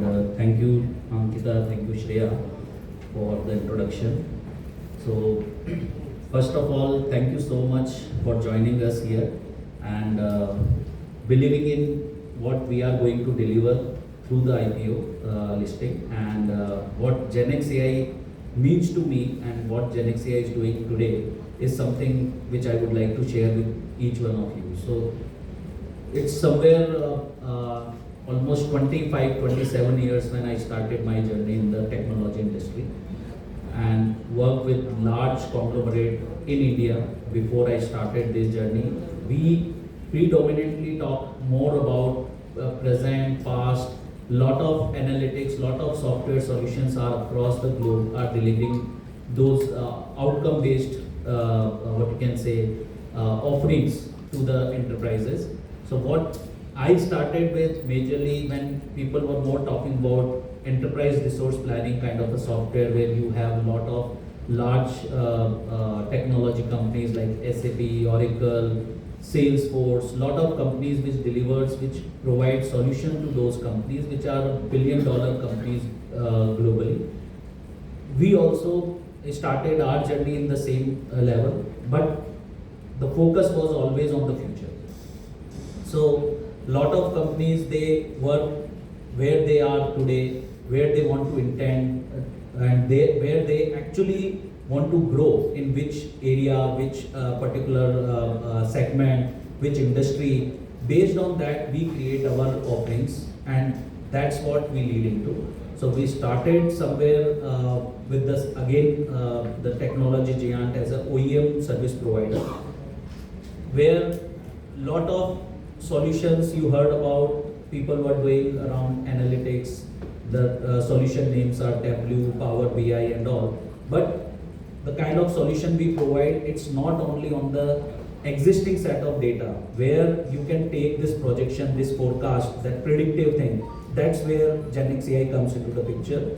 and thank you Ankita, thank you Shreya for the introduction. So first of all, thank you so much for joining us here and believing in what we are going to deliver through the IPO listing and what GenXAI means to me and what GenXAI is doing today is something which I would like to share with each one of you. So it's somewhere almost 25-27 years when I started my journey in the technology industry and worked with large conglomerate in India. Before I started this journey, we predominantly talk more about present, past. Lot of analytics, lot of software solutions are across the globe are delivering those outcome-based, what you can say, offerings to the enterprises. So what I started with majorly when people were more talking about enterprise resource planning kind of a software where you have a lot of large technology companies like SAP, Oracle, Salesforce, lot of companies which provide solution to those companies which are billion-dollar companies globally. We also started our journey in the same level, but the focus was always on the future. So lot of companies, they work where they are today, where they want to intend, and where they actually want to grow, in which area, which particular segment, which industry. Based on that, we create our offerings, and that's what we lead into. So we started somewhere with this again, the technology giant as an OEM service provider, where lot of solutions you heard about people were doing around analytics. The solution names are Tableau, Power BI and all. But the kind of solution we provide, it's not only on the existing set of data where you can take this projection, this forecast, that predictive thing. That's where GenXAI comes into the picture.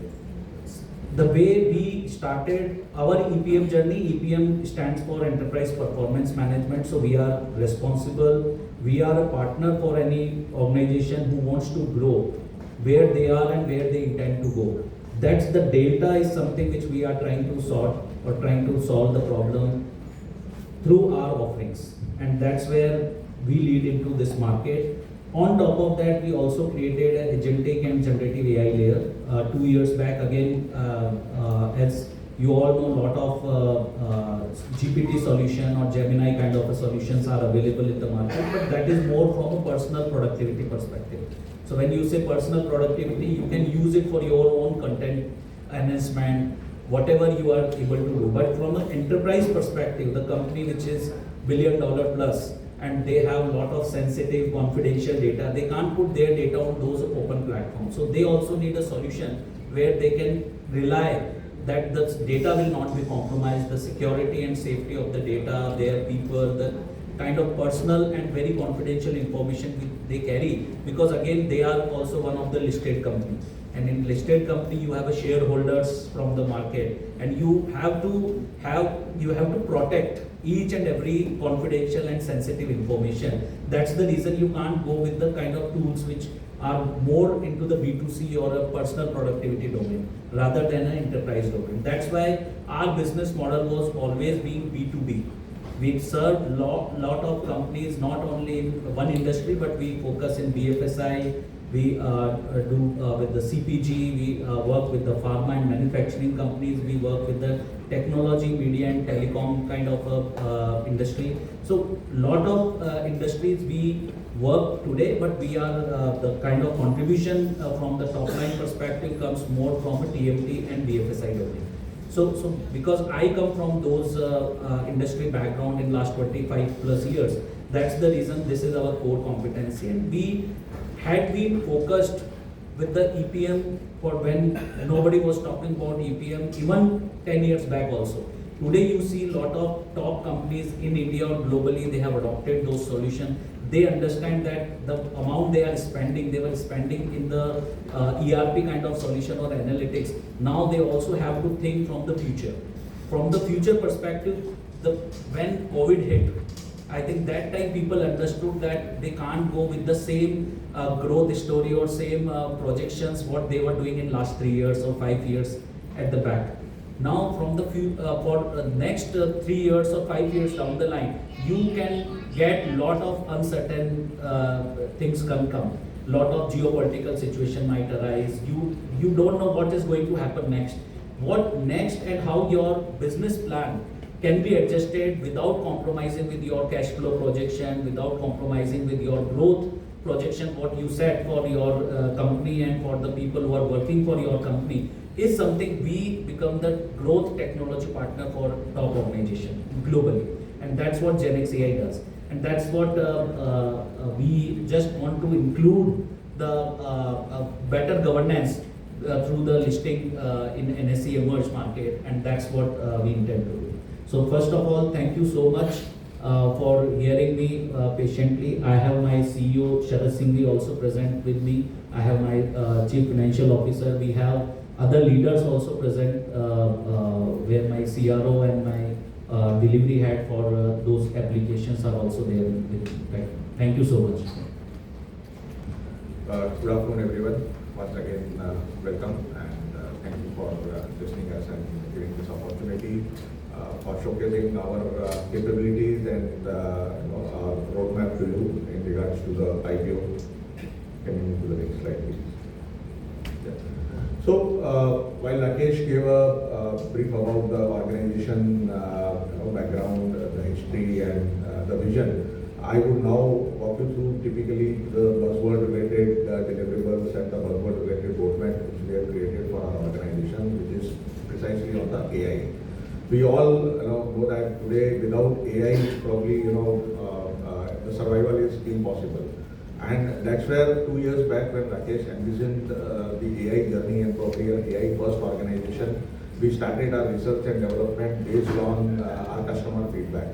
The way we started our EPM journey, EPM stands for Enterprise Performance Management. So we are responsible, we are a partner for any organization who wants to grow where they are and where they intend to go. That's the data is something which we are trying to sort or trying to solve the problem through our offerings. And that's where we lead into this market. On top of that, we also created an agentic and generative AI layer 2 years back. Again, as you all know, a lot of GPT solution or Gemini kind of solutions are available in the market, but that is more from a personal productivity perspective. So when you say personal productivity, you can use it for your own content enhancement, whatever you are able to do. But from an enterprise perspective, the company which is billion-dollar plus, and they have a lot of sensitive, confidential data, they can't put their data on those open platforms. So they also need a solution where they can rely that the data will not be compromised, the security and safety of the data, their people, the kind of personal and very confidential information they carry, because again, they are also one of the listed companies. And in listed company, you have a shareholders from the market, and you have to protect each and every confidential and sensitive information. That's the reason you can't go with the kind of tools which are more into the B2C or a personal productivity domain rather than an enterprise domain. That's why our business model was always being B2B. We serve lot of companies, not only in one industry, but we focus in BFSI, we do with the CPG, we work with the pharma and manufacturing companies, we work with the technology, media and telecom kind of industry. So lot of industries we work today, but we are the kind of contribution from the top line perspective comes more from a TMT and BFSI domain. So because I come from those industry background in last 25 plus years, that's the reason this is our core competency. And we had been focused with the EPM for when nobody was talking about EPM, even 10 years back also. Today you see a lot of top companies in India or globally, they have adopted those solutions. They understand that the amount they are spending, they were spending in the ERP kind of solution or analytics. Now they also have to think from the future. From the future perspective, when COVID hit, I think that time people understood that they can't go with the same growth story or same projections what they were doing in last 3 years or 5 years at the back. Now from the for next 3 years or 5 years down the line, you can get lot of uncertain things can come. Lot of geopolitical situation might arise. You don't know what is going to happen next. What next and how your business plan can be adjusted without compromising with your cash flow projection, without compromising with your growth projection, what you said for your company and for the people who are working for your company, is something we become the growth technology partner for top organization globally. And that's what GenXAI does. And that's what we just want to include the better governance through the listing in NSE emerged market, and that's what we intend to do. So first of all, thank you so much for hearing me patiently. I have my CEO Sharad Singhvi also present with me. I have my Chief Financial Officer. We have other leaders also present, where my CRO and my delivery head for those applications are also there with me. Thank you so much. Good afternoon, everyone. Once again, welcome, and thank you for listening us and giving this opportunity for showcasing our capabilities and our roadmap to you in regards to the IPO. Can you move to the next slide, please? Yeah. So, while Rakesh gave a brief about the organization, background, the history, and the vision, I would now walk you through typically the buzzword-related deliverables and the buzzword-related roadmap which we have created for our organization, which is precisely on the AI. We all know that today without AI, probably the survival is impossible. And that's where 2 years back, when Rakesh envisioned the AI journey and probably an AI first organization, we started our research and development based on our customer feedback.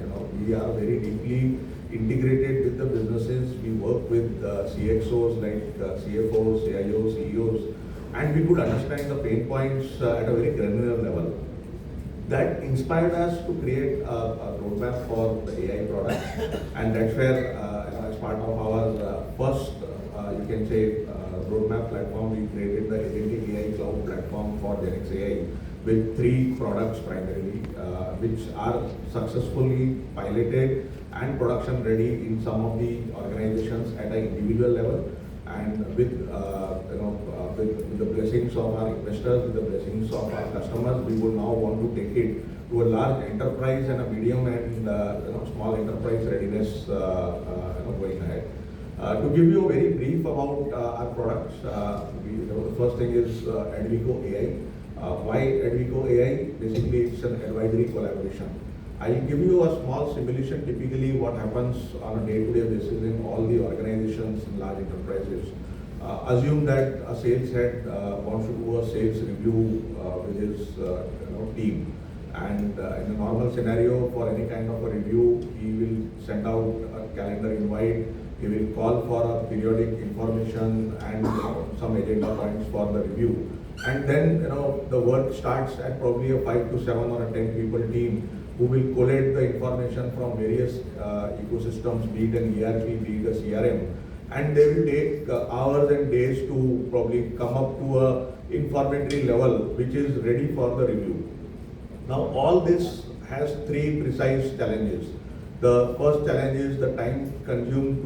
We are very deeply integrated with the businesses. We work with CXOs like CFOs, CIOs, CEOs, and we could understand the pain points at a very granular level. That inspired us to create a roadmap for the AI product, and that's where, as part of our first, you can say, roadmap platform, we created the Agentic AI Cloud platform for GenXAI with 3 products primarily, which are successfully piloted and production ready in some of the organizations at an individual level, and with the blessings of our investors, with the blessings of our customers, we would now want to take it to a large enterprise and a medium and small enterprise readiness going ahead. To give you a very brief about our products, the first thing is Advico AI. Why Advico AI? Basically, it's an advisory collaboration. I'll give you a small simulation, typically what happens on a day-to-day basis in all the organizations in large enterprises. Assume that a sales head wants to do a sales review with his team. And in a normal scenario, for any kind of a review, he will send out a calendar invite, he will call for a periodic information and some agenda points for the review. And then the work starts at probably a 5 to 7 or a 10 people team who will collate the information from various ecosystems, be it an ERP, be it a CRM, and they will take hours and days to probably come up to a informatory level which is ready for the review. Now all this has 3 precise challenges. The first challenge is the time consumed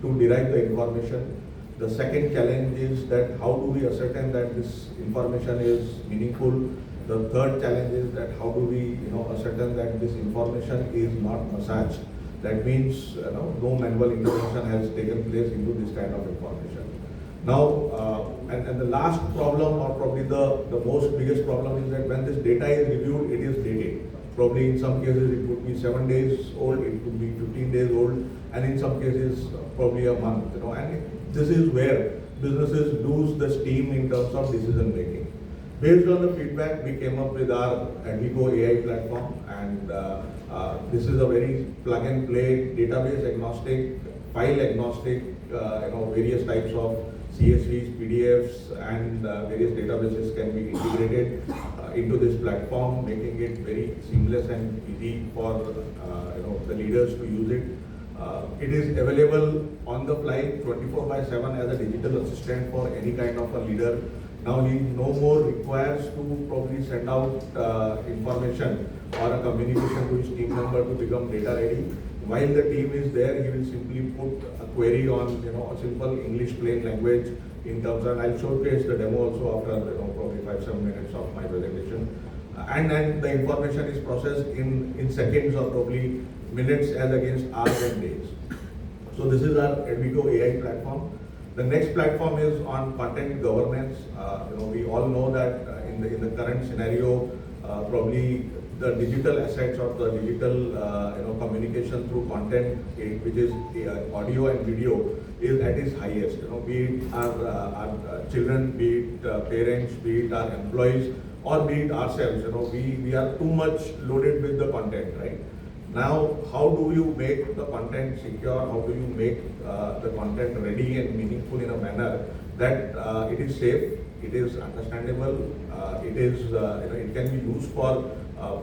to derive the information. The second challenge is that how do we ascertain that this information is meaningful. The third challenge is that how do we ascertain that this information is not massaged. That means no manual intervention has taken place into this kind of information. Now, and the last problem, or probably the most biggest problem, is that when this data is reviewed, it is dated. Probably in some cases it could be 7 days old, it could be 15 days old, and in some cases probably a month. And this is where businesses lose the steam in terms of decision making. Based on the feedback, we came up with our Advico AI platform, and this is a very plug and play, database agnostic, file agnostic, various types of CSVs, PDFs, and various databases can be integrated into this platform, making it very seamless and easy for the leaders to use it. It is available on the fly 24/7 as a digital assistant for any kind of a leader. Now he no more requires to probably send out information or a communication to his team member to become data ready. While the team is there, he will simply put a query on a simple English plain language in terms of, I'll showcase the demo also after probably 5-7 minutes of my presentation. And then the information is processed in seconds or probably minutes as against hours and days. So this is our Advico AI platform. The next platform is on content governance. We all know that in the current scenario, probably the digital assets or the digital communication through content, which is audio and video, is at its highest. Be it our children, be it parents, be it our employees, or be it ourselves. We are too much loaded with the content, right? Now, how do you make the content secure? How do you make the content ready and meaningful in a manner that it is safe, it is understandable, it can be used for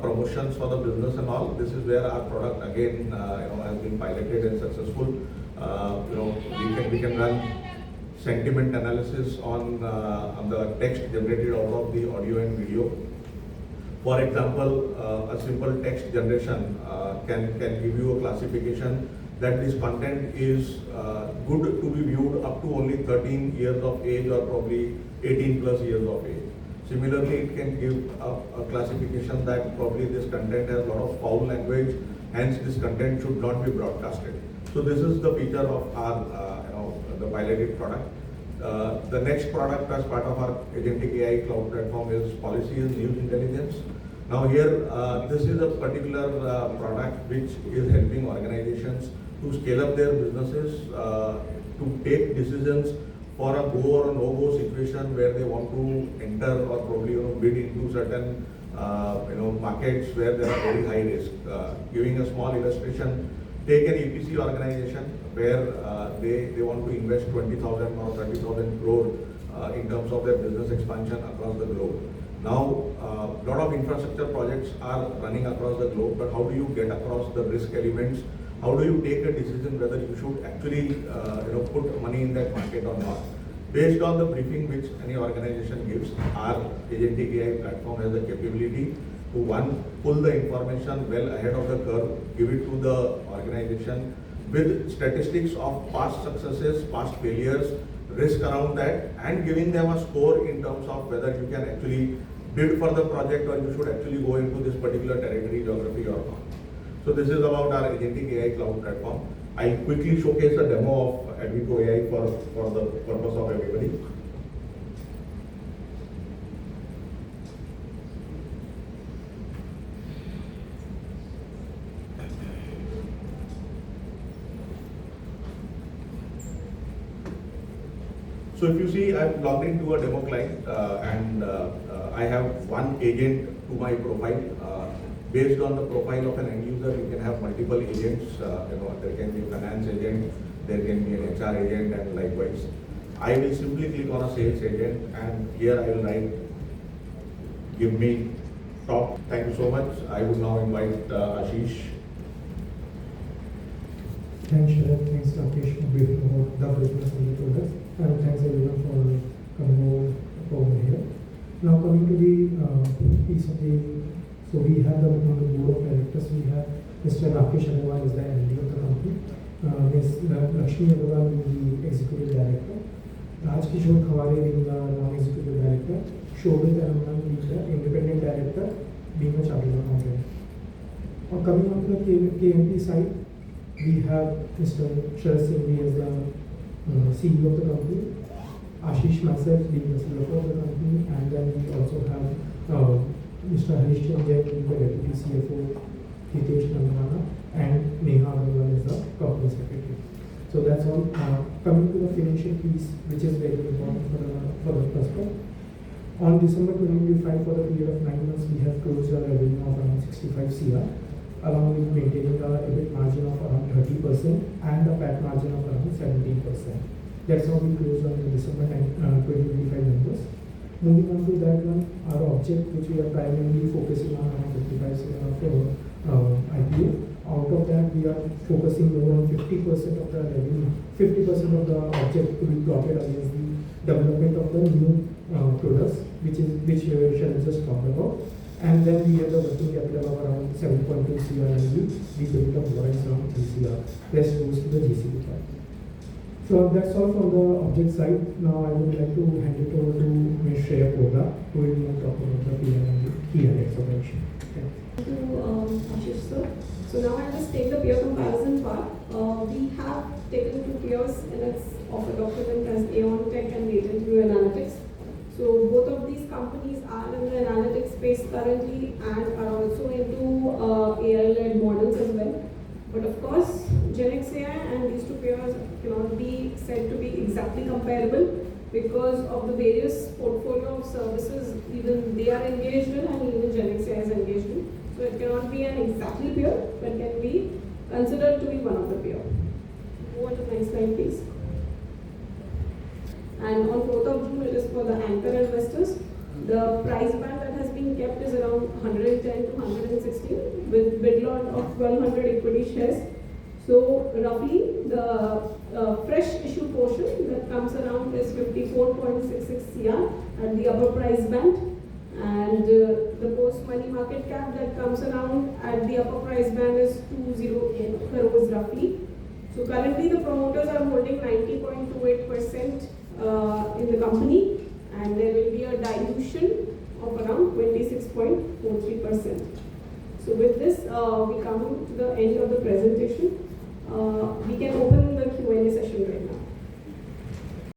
promotions for the business and all. This is where our product again has been piloted and successful. We can run sentiment analysis on the text generated out of the audio and video. For example, a simple text generation can give you a classification that this content is good to be viewed up to only 13 years of age or probably 18 plus years of age. Similarly, it can give a classification that probably this content has a lot of foul language, hence this content should not be broadcasted. So this is the feature of our the piloted product. The next product as part of our agentic AI cloud platform is policy and news intelligence. Now here, this is a particular product which is helping organizations to scale up their businesses, to take decisions for a go or a no-go situation where they want to enter or probably bid into certain markets where there are very high risk. Giving a small illustration, take an EPC organization where they want to invest 20,000 or 30,000 crore in terms of their business expansion across the globe. Now, a lot of infrastructure projects are running across the globe, but how do you get across the risk elements? How do you take a decision whether you should actually put money in that market or not? Based on the briefing which any organization gives, our agentic AI platform has the capability to pull the information well ahead of the curve, give it to the organization with statistics of past successes, past failures, risk around that, and giving them a score in terms of whether you can actually bid for the project or you should actually go into this particular territory, geography or not. So this is about our agentic AI cloud platform. I'll quickly showcase a demo of Advico AI for the purpose of everybody. So if you see, I've logged into a demo client and I have one agent to my profile. Based on the profile of an end user, you can have multiple agents. There can be a finance agent, there can be an HR agent, and likewise. I will simply click on a sales agent, and here I will write, give me top. Thank you so much. I would now invite Ashish. Thanks, Sharad. Thanks, Rakesh, for briefing about the business and the products. And thanks everyone for coming over here. Now coming to the piece of the, so we have on the board of directors, we have Mr. Rakesh Agarwal is the MD of the company. Ms. Lakshmi Agarwal is the executive director. Rajkishore Khaware being the non-executive director. Shobhit Agarwal being the independent director, being a chartered accountant. Now coming on to the KMP side, we have Mr. Sharad Singh as the CEO of the company, Ashish myself being the CFO of the company, and then we also have Mr. Harish Chandra being the Deputy CFO, Hitesh Nandana, and Neha Agarwal as the Company Secretary. So that's all. Coming to the financial piece, which is very important for the prospect. On December 2025, for the period of 9 months, we have closed a revenue of around 65 CR, along with maintaining a EBIT margin of around 30% and a PAT margin of around 17%. That's how we closed on the December 2025 numbers. Moving on to that one, our object, which we are primarily focusing on around 55 of IPO. Out of that, we are focusing more on 50% of the revenue, 50% of the object to be plotted against the development of the new products, which Sharon just talked about. And then we have the working capital of around 7.2 CR and we built up warrants around 3 CR. Rest goes to the GCB part. So that's all from the object side. Now I would like to hand it over to Ms. Shreya Koda, who will talk about the P&L and the key highlights of the issue. Thank you, Ashish sir. So now I'll just take the peer comparison part. We have taken two peers and it's of a document as Aeon Tech and Latent View Analytics. So both of these companies are in the analytics space currently and are also into AI-led models as well. But of course, GenXAI and these two peers cannot be said to be exactly comparable because of the various portfolio of services even they are engaged in and even GenXAI is engaged in. So it cannot be an exactly peer, but can be considered to be one of the peer. Move on to the next slide, please. And on 4th of June, it is for the anchor investors. The price band that has been kept is around 110 to 116 with bid lot of 1200 equity shares. So roughly the fresh issue portion that comes around is 54.66 CR at the upper price band. And the post money market cap that comes around at the upper price band is 208 crores roughly. So currently the promoters are holding 90.28% in the company, and there will be a dilution of around 26.43%. So with this, we come to the end of the presentation. We can open the Q&A session right now.